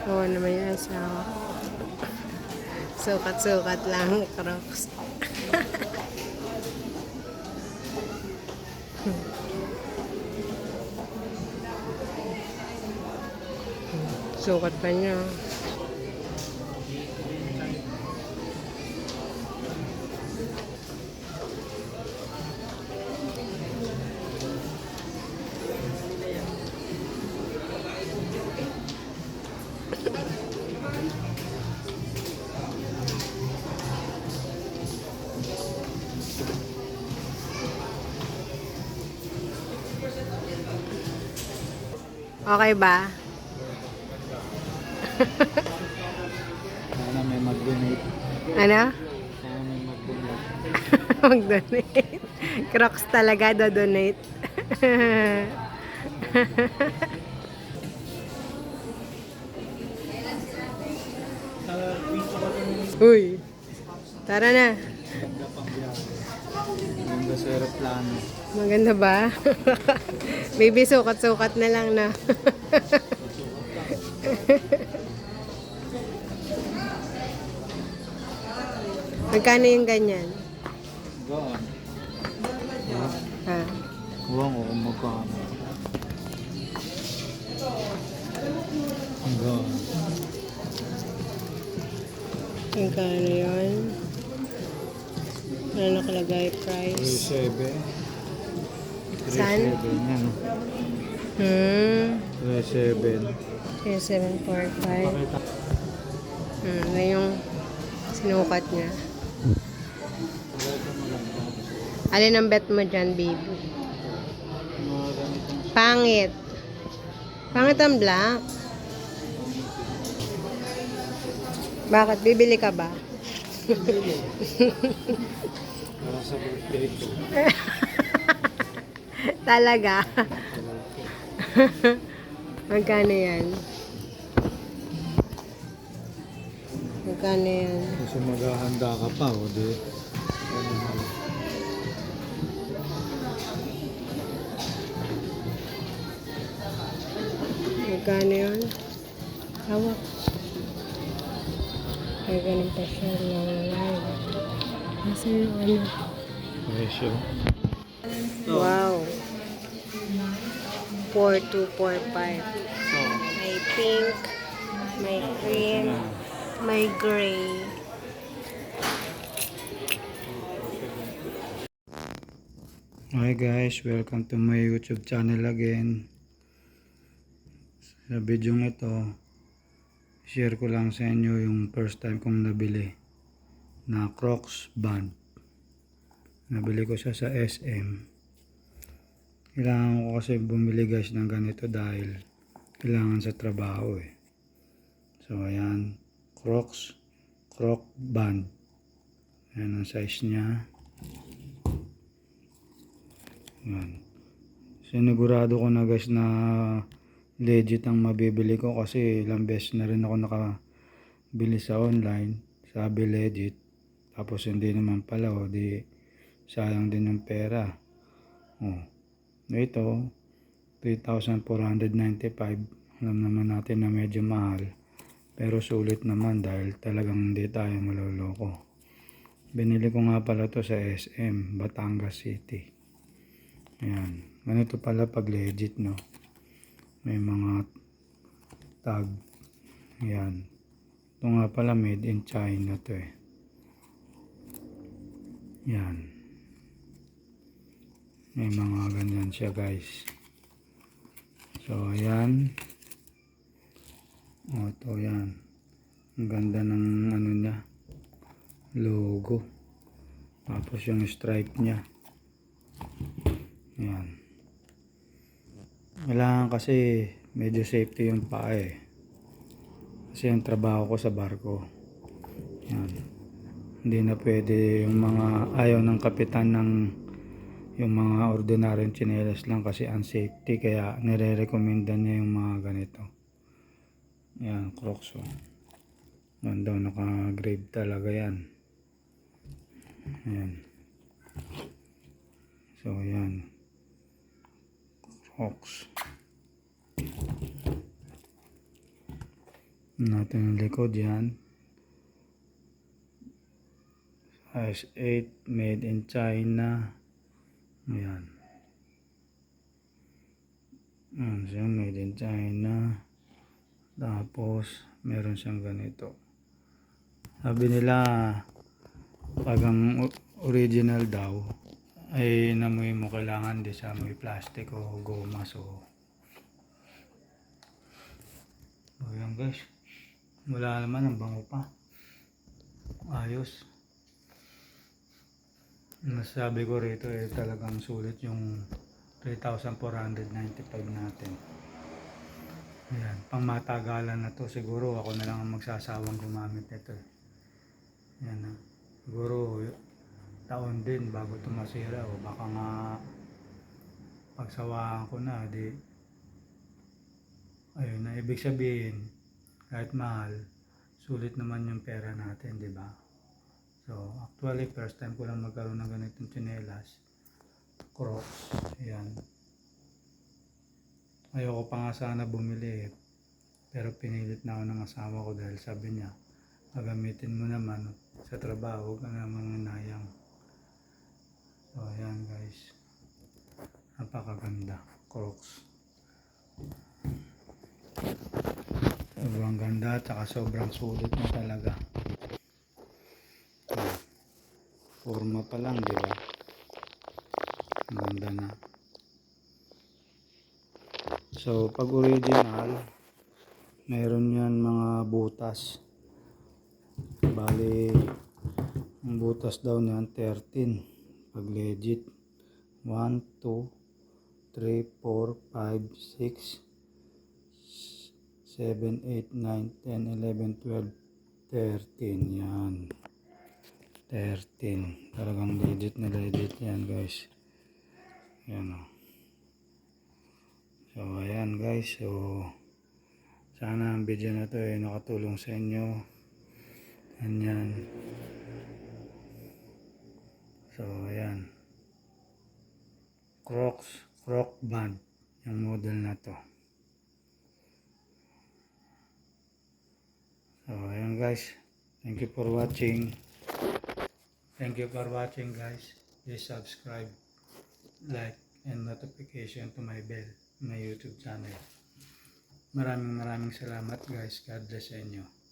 Oo naman yung asawa. Sukat-sukat lang, Crocs. Sukat pa niya. Okay ba? Sana may mag-donate. Ano? Sana may mag-donate. Mag-donate. Crocs talaga do-donate. Uy. Tara na. Maganda pang biyahe. Maganda sa aeroplano. Maganda ba? Baby, sukat-sukat na lang na. Magkano yung ganyan? Gaan. Ha? Huwag ko kung magkano. Gaan. Magkano yun? Ano nakalagay? Price? 37. Saan? 37 yan. 37. 3745. Pakita. Na yung sinukat niya. Alin ang bet mo dyan, baby? Mga ganitong Pangit. Pangit ang black. Bakit? Bibili ka ba? para sa birthday ko. Talaga? Magkano yan? Magkano yan? Kasi maghahanda ka pa, o di. Magkano yun? Hawak. Ay, ganun pa siya lang live. Nasa yung ano? Presyo. Wow. 4245. May pink, may cream, may gray. Hi guys, welcome to my YouTube channel again. Sa video ito, share ko lang sa inyo yung first time kong nabili na Crocs band. Nabili ko siya sa SM. Kailangan ko kasi bumili guys ng ganito dahil kailangan sa trabaho eh. So ayan, Crocs band. Ayan ang size niya. Ayan. Sinigurado ko na guys na legit ang mabibili ko kasi ilang beses na rin ako nakabili sa online. Sabi legit. Tapos hindi naman pala, o di sayang din yung pera. Ito 3,495. Alam naman natin na medyo mahal, pero sulit naman dahil talagang hindi tayo maloloko. Binili ko nga pala to sa SM Batangas City. Ayan, ganito pala pag legit, no? May mga tag. Ayan, ito nga pala made in China to eh. Ayan, may mga ganyan siya guys. So ayan, ito yan, ang ganda ng ano niya, logo, tapos yung stripe niya. Ayan, Kailangan kasi medyo safety yung paa eh. Kasi yung trabaho ko sa barko. Yan. Hindi na pwede yung mga ayaw ng kapitan ng yung mga ordinaryong tsinelas lang kasi unsafety. Kaya nire-recommenda niya yung mga ganito. Yan, Crocs. Oh. Yan daw, naka-grade talaga yan. Yan. So, yan. Crocs. Natin ang likod yan. Size 8, made in China. Ayan. Ayan siya, made in China. Tapos, meron siyang ganito. Sabi nila, pag ang original daw, ay namoy mo kailangan di sa may plastic o goma. So, ayan guys. Wala naman, ang bango pa. Ayos. Nasabi ko rito eh talagang sulit yung 3,495 natin. Ayan, pang matagalan na to. Siguro ako na lang ang magsasawang gumamit nito eh. Ayan na. Siguro taon din bago ito masira o baka nga pagsawaan ko na di ayun na, ibig sabihin kahit mahal sulit naman yung pera natin, di ba? So actually first time ko lang magkaroon ng ganitong tsinelas, Crocs. Ayan, ayoko pa nga sana bumili pero pinilit na ako ng asawa ko dahil sabi niya gagamitin mo naman sa trabaho ka naman nayang. So ayan guys, napakaganda Crocs. Sobrang ganda at saka sobrang sulit na talaga. Forma pa lang, di ba? Ang ganda na. So pag original, meron yan mga butas. Bali, ang butas daw niyan 13. Pag legit 1, 2, 3, 4, 5, 6, 7, 8, 9, 10, 11, 12, 13. Yan. 13. Talagang legit na legit yan guys. Yan o. So ayan guys. So sana ang video na to ay nakatulong sa inyo. Ganyan. So ayan. Crocs band yung model na to. So ayan guys. Thank you for watching. Thank you for watching guys. Please subscribe, like, and notification to my bell, my YouTube channel. Maraming salamat guys. God bless sa inyo.